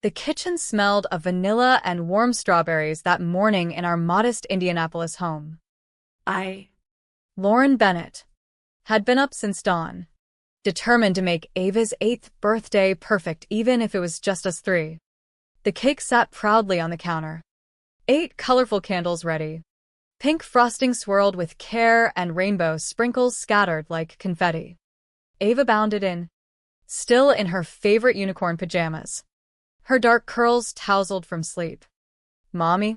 The kitchen smelled of vanilla and warm strawberries that morning in our modest Indianapolis home. I Lauren Bennett had been up since dawn, determined to make Ava's 8th birthday perfect even if it was just us three. The cake sat proudly on the counter. 8 colorful candles ready. Pink frosting swirled with care and rainbow sprinkles scattered like confetti. Ava bounded in, still in her favorite unicorn pajamas. Her dark curls tousled from sleep. "Mommy,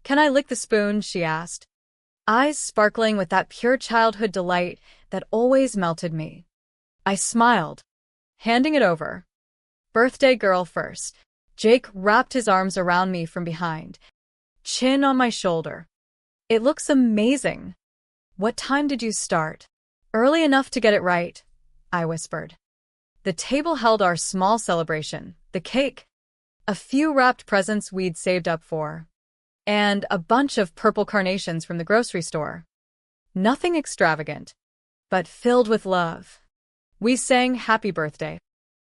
can I lick the spoon?" she asked, eyes sparkling with that pure childhood delight that always melted me. I smiled, handing it over. Birthday girl first. Jake wrapped his arms around me from behind, chin on my shoulder. "It looks amazing. What time did you start?" "Early enough to get it right," I whispered. The table held our small celebration, the cake, a few wrapped presents we'd saved up for, and a bunch of purple carnations from the grocery store. Nothing extravagant, but filled with love. We sang Happy Birthday,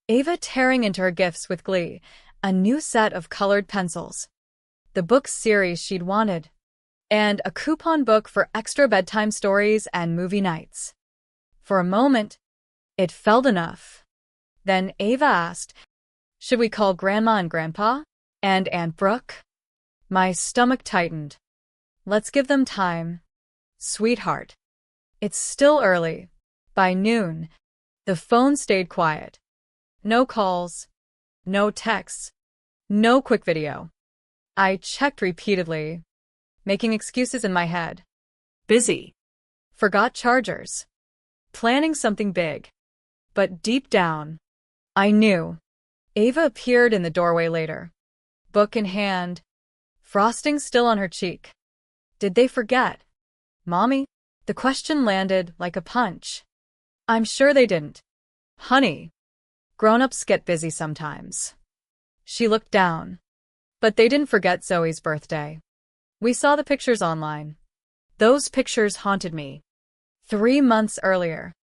Ava tearing into her gifts with glee, a new set of colored pencils, the book series she'd wanted, and a coupon book for extra bedtime stories and movie nights. For a moment, it felt enough. Then Ava asked, "Should we call Grandma and Grandpa? And Aunt Brooke?" My stomach tightened. "Let's give them time, sweetheart. It's still early." By noon, the phone stayed quiet. No calls, no texts, no quick video. I checked repeatedly, making excuses in my head. busy. Forgot chargers. Planning something big. But deep down, I knew. Ava appeared in the doorway later, book in hand, frosting still on her cheek. Did they forget? "Mommy?" The question landed like a punch. "I'm sure they didn't. Honey, grown-ups get busy sometimes." She looked down. "But they didn't forget Zoe's birthday. We saw the pictures online. Those pictures haunted me. 3 months earlier,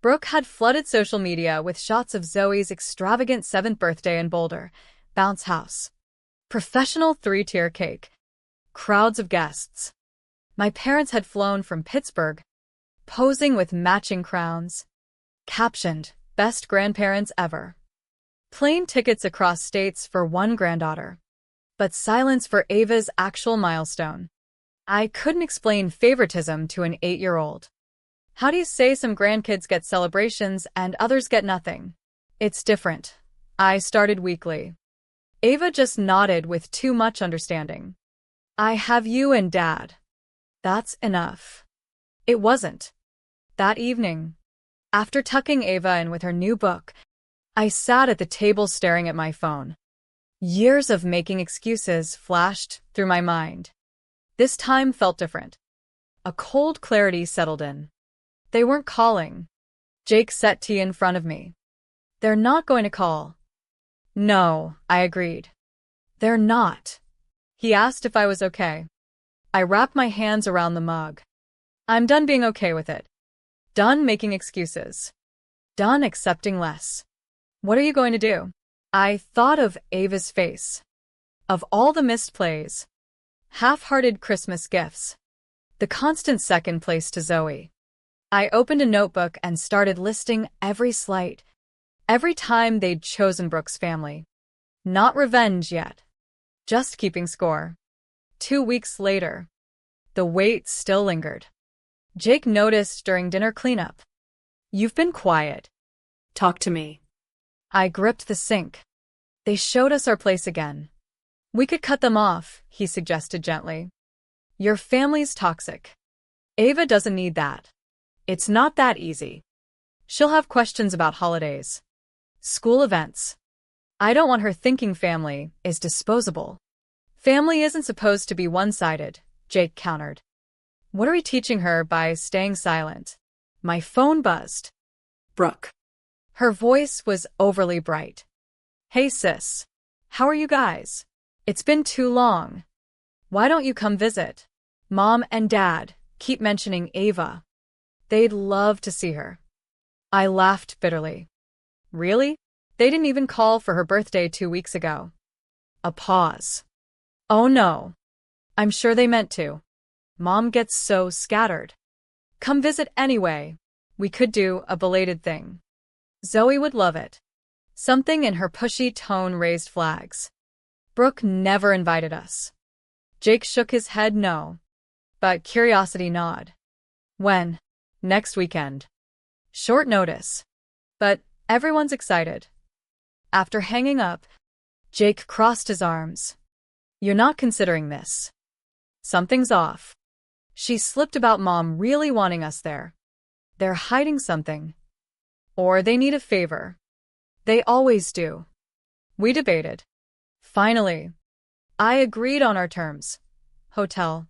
Brooke had flooded social media with shots of Zoe's extravagant 7th birthday in Boulder, bounce house. Professional 3-tier cake. Crowds of guests. My parents had flown from Pittsburgh, posing with matching crowns. Captioned, "Best grandparents ever." Plane tickets across states for one granddaughter. But silence for Ava's actual milestone. I couldn't explain favoritism to an 8-year-old. How do you say some grandkids get celebrations and others get nothing? "It's different." I started weakly. Ava just nodded with too much understanding. "I have you and Dad. That's enough." It wasn't. That evening, after tucking Ava in with her new book, I sat at the table staring at my phone. Years of making excuses flashed through my mind. This time felt different. A cold clarity settled in. They weren't calling. Jake set tea in front of me. "They're not going to call." "No," I agreed. "They're not." He asked if I was okay. I wrapped my hands around the mug. I'm done being okay with it. Done making excuses. Done accepting less. "What are you going to do?" I thought of Ava's face. Of all the missed plays. Half-hearted Christmas gifts. The constant second place to Zoe. I opened a notebook and started listing every slight. Every time they'd chosen Brooke's family. Not revenge yet. Just keeping score. 2 weeks later. The wait still lingered. Jake noticed during dinner cleanup. "You've been quiet." Talk to me. I gripped the sink. "They showed us our place again." "We could cut them off," he suggested gently. "Your family's toxic. Ava doesn't need that. It's not that easy. She'll have questions about holidays. School events. I don't want her thinking family is disposable." "Family isn't supposed to be one-sided," Jake countered. "What are we teaching her by staying silent?" My phone buzzed. Brooke. Her voice was overly bright. "Hey sis. How are you guys? It's been too long. Why don't you come visit? Mom and Dad keep mentioning Ava. They'd love to see her." I laughed bitterly. "Really? They didn't even call for her birthday 2 weeks ago." A pause. Oh no. I'm sure they meant to. Mom gets so scattered. Come visit anyway. We could do a belated thing. Zoe would love it. Something in her pushy tone raised flags. Brooke never invited us. Jake shook his head no, but curiosity nod. When? Next weekend. Short notice. But everyone's excited. After hanging up, Jake crossed his arms. You're not considering this. Something's off. She slipped about Mom really wanting us there. They're hiding something. Or they need a favor. They always do. We debated. Finally, I agreed on our terms. Hotel.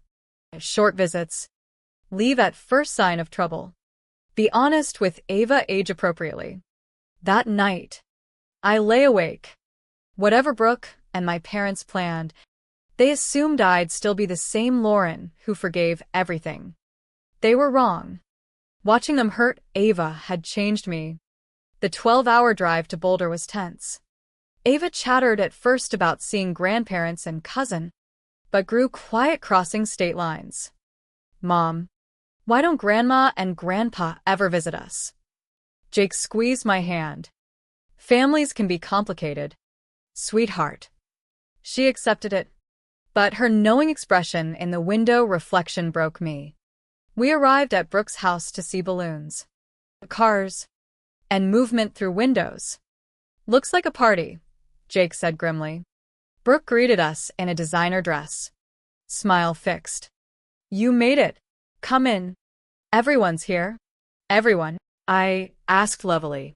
Short visits. Leave at first sign of trouble. Be honest with Ava age appropriately. That night, I lay awake. Whatever Brooke and my parents planned, they assumed I'd still be the same Lauren who forgave everything. They were wrong. Watching them hurt Ava had changed me. The 12-hour drive to Boulder was tense. Ava chattered at first about seeing grandparents and cousin, but grew quiet crossing state lines. Mom, why don't Grandma and Grandpa ever visit us? Jake squeezed my hand. Families can be complicated. Sweetheart. She accepted it, but her knowing expression in the window reflection broke me. We arrived at Brooke's house to see balloons, cars, and movement through windows. Looks like a party, Jake said grimly. Brooke greeted us in a designer dress. Smile fixed. You made it. Come in. Everyone's here. Everyone, I asked levelly.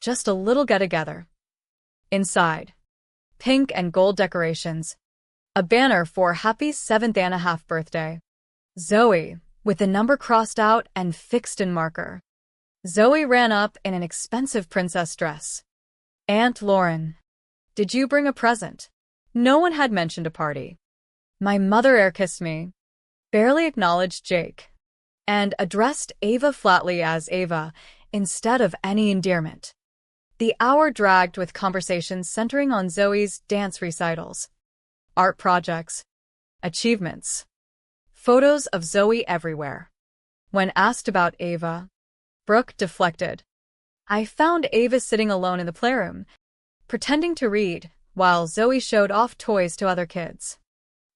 Just a little get-together. Inside. Pink and gold decorations. A banner for Happy 7th birthday. Zoe, with the number crossed out and fixed in marker. Zoe ran up in an expensive princess dress. Aunt Lauren, did you bring a present? No one had mentioned a party. My mother air-kissed me, barely acknowledged Jake, and addressed Ava flatly as Ava instead of any endearment. The hour dragged with conversations centering on Zoe's dance recitals, art projects, achievements, photos of Zoe everywhere. When asked about Ava, Brooke deflected. I found Ava sitting alone in the playroom, pretending to read, while Zoe showed off toys to other kids.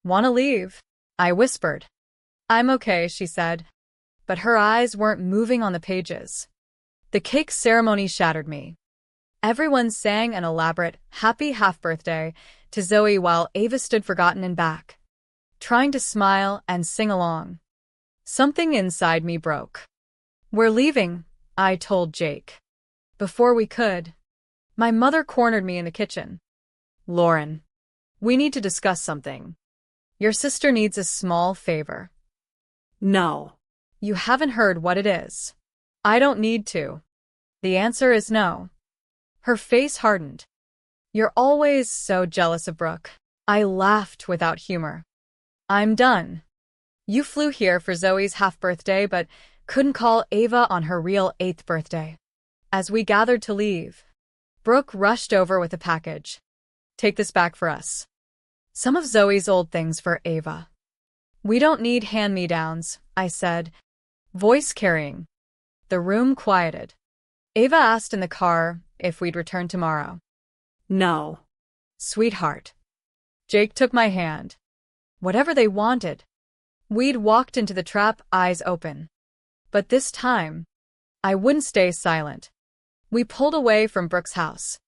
"Wanna leave?" I whispered. "I'm okay," she said, but her eyes weren't moving on the pages. The cake ceremony shattered me. Everyone sang an elaborate happy half-birthday to Zoe while Ava stood forgotten and back, trying to smile and sing along. Something inside me broke. "We're leaving," I told Jake. Before we could, my mother cornered me in the kitchen. "Lauren, we need to discuss something. Your sister needs a small favor." No. "You haven't heard what it is." "I don't need to." The answer is no. Her face hardened. "You're always so jealous of Brooke." I laughed without humor. "I'm done. You flew here for Zoe's half-birthday but couldn't call Ava on her real 8th birthday. As we gathered to leave, Brooke rushed over with a package. "Take this back for us. Some of Zoe's old things for Ava." "We don't need hand-me-downs," I said, voice carrying. The room quieted. Ava asked in the car if we'd return tomorrow. No. "Sweetheart." Jake took my hand. Whatever they wanted. We'd walked into the trap, eyes open. But this time, I wouldn't stay silent. We pulled away from Brooke's house,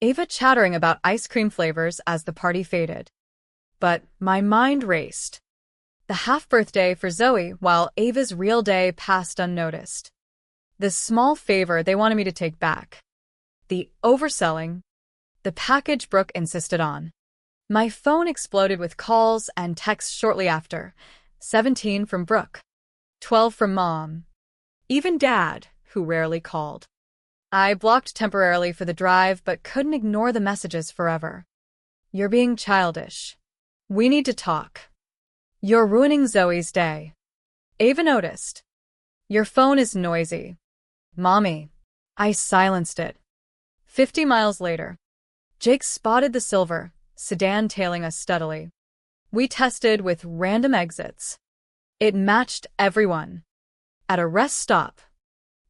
Ava chattering about ice cream flavors as the party faded. But my mind raced. The half-birthday for Zoe while Ava's real day passed unnoticed. The small favor they wanted me to take back. The overselling. The package Brooke insisted on. My phone exploded with calls and texts shortly after. 17 from Brooke. 12 from Mom. Even Dad, who rarely called. I blocked temporarily for the drive but couldn't ignore the messages forever. "You're being childish. We need to talk. You're ruining Zoe's day." Ava noticed. "Your phone is noisy." "Mommy." I silenced it. 50 miles later, Jake spotted the silver, sedan tailing us steadily. We tested with random exits. It matched everyone. At a rest stop,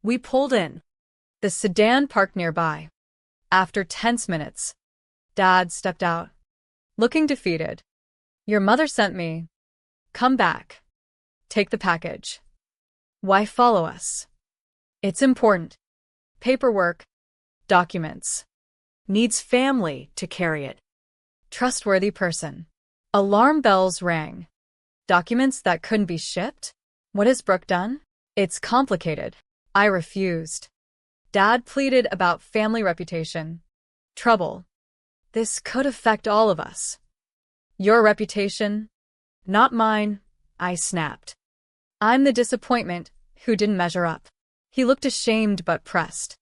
we pulled in. The sedan parked nearby. After tense minutes, Dad stepped out, looking defeated. Your mother sent me. Come back. Take the package. Why follow us? It's important. Paperwork, documents. Needs family to carry it. Trustworthy person. Alarm bells rang. Documents that couldn't be shipped? What has Brooke done? It's complicated. I refused. Dad pleaded about family reputation. Trouble. This could affect all of us. Your reputation? Not mine, I snapped. I'm the disappointment who didn't measure up. He looked ashamed but pressed.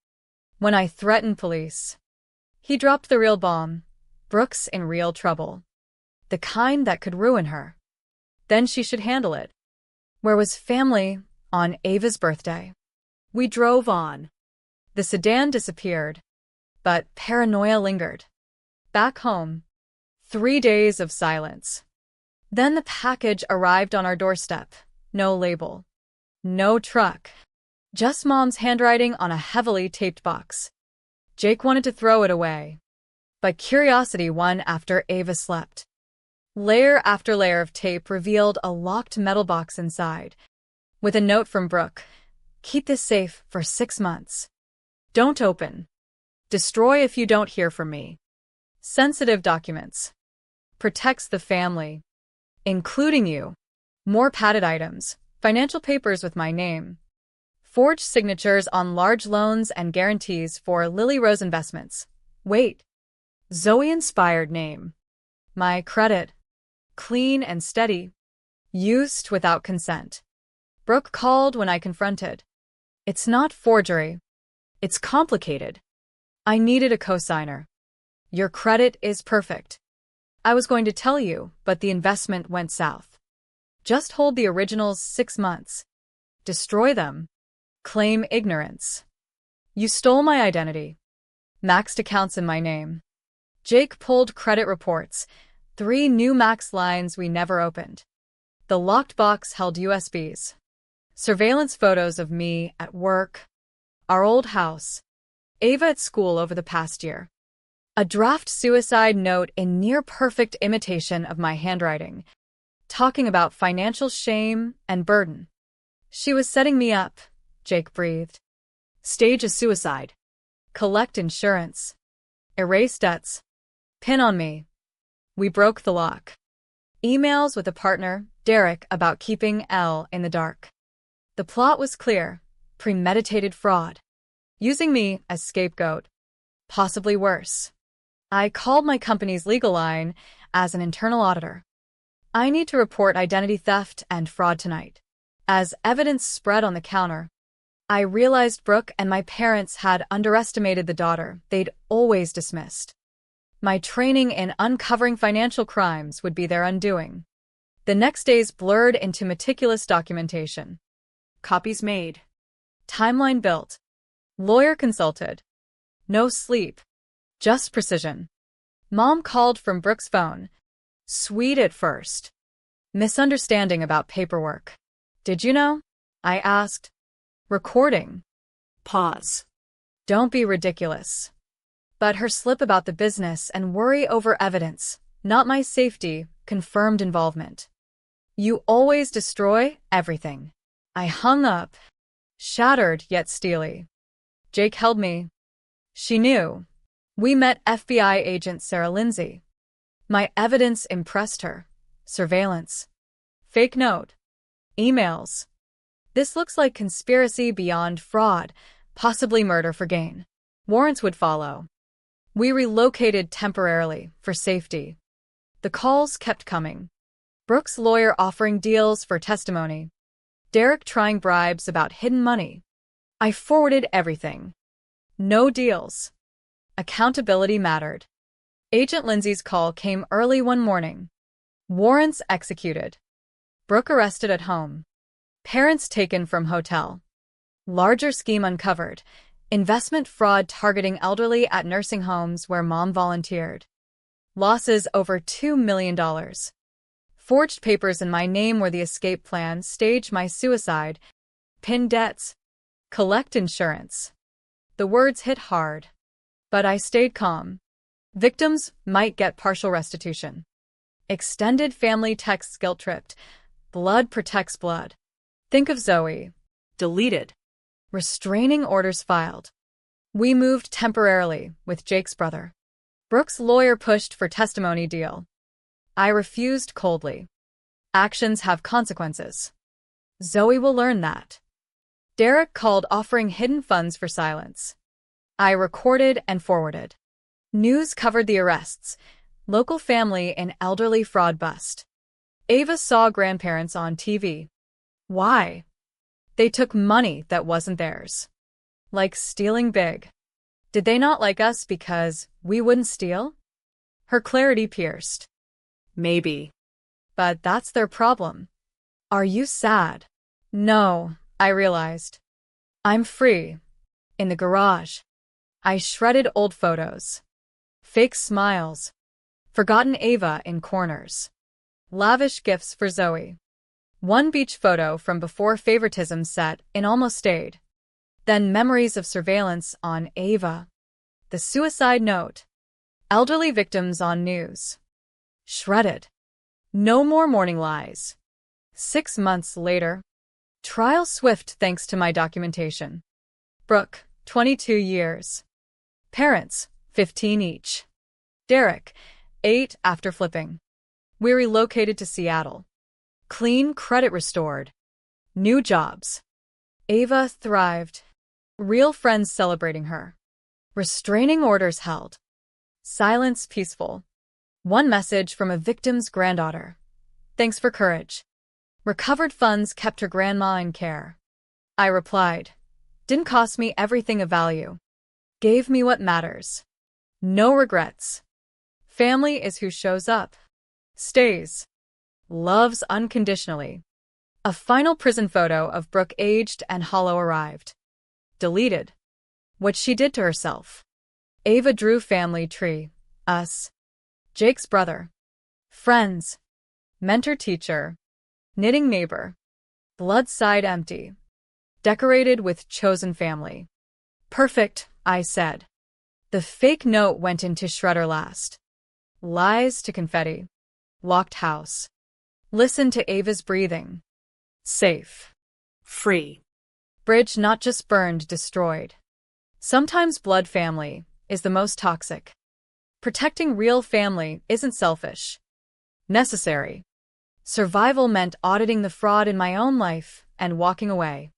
When I threatened police, he dropped the real bomb. Brooke's in real trouble. The kind that could ruin her. Then she should handle it. Where was family on Ava's birthday? We drove on. The sedan disappeared, but paranoia lingered. Back home, 3 days of silence. Then the package arrived on our doorstep. No label. No truck. Just Mom's handwriting on a heavily taped box. Jake wanted to throw it away, but curiosity won after Ava slept. Layer after layer of tape revealed a locked metal box inside, with a note from Brooke. Keep this safe for 6 months. Don't open. Destroy if you don't hear from me. Sensitive documents. Protects the family, including you. More padded items, financial papers with my name. Forged signatures on large loans and guarantees for Lily Rose Investments. Wait. Zoe-inspired name. My credit. Clean and steady. Used without consent. Brooke called when I confronted. It's not forgery. It's complicated. I needed a cosigner. Your credit is perfect. I was going to tell you, but the investment went south. Just hold the originals 6 months. Destroy them. Claim ignorance. You stole my identity. Maxed accounts in my name. Jake pulled credit reports. 3 new max lines we never opened. The locked box held USBs. Surveillance photos of me at work. Our old house. Ava at school over the past year. A draft suicide note in near-perfect imitation of my handwriting, talking about financial shame and burden. She was setting me up, Jake breathed. Stage a suicide. Collect insurance. Erase debts. Pin on me. We broke the lock. Emails with a partner, Derek, about keeping Elle in the dark. The plot was clear. Premeditated fraud. Using me as scapegoat. Possibly worse. I called my company's legal line as an internal auditor. I need to report identity theft and fraud tonight. As evidence spread on the counter, I realized Brooke and my parents had underestimated the daughter they'd always dismissed. My training in uncovering financial crimes would be their undoing. The next days blurred into meticulous documentation. Copies made. Timeline built. Lawyer consulted. No sleep. Just precision. Mom called from Brooke's phone. Sweet at first. Misunderstanding about paperwork. Did you know? I asked. Recording. Pause. Don't be ridiculous. But her slip about the business and worry over evidence, not my safety, confirmed involvement. You always destroy everything. I hung up, shattered yet steely. Jake held me. She knew. We met FBI agent Sarah Lindsay. My evidence impressed her. Surveillance. Fake note. Emails. This looks like conspiracy beyond fraud, possibly murder for gain. Warrants would follow. We relocated temporarily for safety. The calls kept coming. Brooke's lawyer offering deals for testimony. Derek trying bribes about hidden money. I forwarded everything. No deals. Accountability mattered. Agent Lindsay's call came early one morning. Warrants executed. Brooke arrested at home. Parents taken from hotel. Larger scheme uncovered. Investment fraud targeting elderly at nursing homes where Mom volunteered. Losses over $2 million. Forged papers in my name were the escape plan, stage my suicide, pin debts, collect insurance. The words hit hard. But I stayed calm. Victims might get partial restitution. Extended family texts guilt-tripped. Blood protects blood. Think of Zoe. Deleted. Restraining orders filed. We moved temporarily with Jake's brother. Brooke's lawyer pushed for testimony deal. I refused coldly. Actions have consequences. Zoe will learn that. Derek called offering hidden funds for silence. I recorded and forwarded. News covered the arrests. Local family in elderly fraud bust. Ava saw grandparents on TV. Why? They took money that wasn't theirs. Like stealing big. Did they not like us because we wouldn't steal? Her clarity pierced. Maybe. But that's their problem. Are you sad? No, I realized. I'm free. In the garage. I shredded old photos. Fake smiles. Forgotten Ava in corners. Lavish gifts for Zoe. One beach photo from before favoritism set in almost stayed. Then memories of surveillance on Ava. The suicide note. Elderly victims on news. Shredded. No more morning lies. 6 months later. Trial swift thanks to my documentation. Brooke, 22 years. Parents, 15 each. Derek, 8 after flipping. We relocated to Seattle. Clean credit restored. New jobs. Ava thrived. Real friends celebrating her. Restraining orders held. Silence peaceful. One message from a victim's granddaughter. Thanks for courage. Recovered funds kept her grandma in care. I replied. Didn't cost me everything of value. Gave me what matters. No regrets. Family is who shows up. Stays. Loves unconditionally. A final prison photo of Brooke aged and hollow arrived. Deleted. What she did to herself. Ava drew family tree. Us. Jake's brother. Friends. Mentor-teacher. Knitting neighbor. Blood side empty. Decorated with chosen family. Perfect, I said. The fake note went into shredder last. Lies to confetti. Locked house. Listen to Ava's breathing. Safe. Free. Bridge not just burned, destroyed. Sometimes blood family is the most toxic. Protecting real family isn't selfish. Necessary. Survival meant auditing the fraud in my own life and walking away.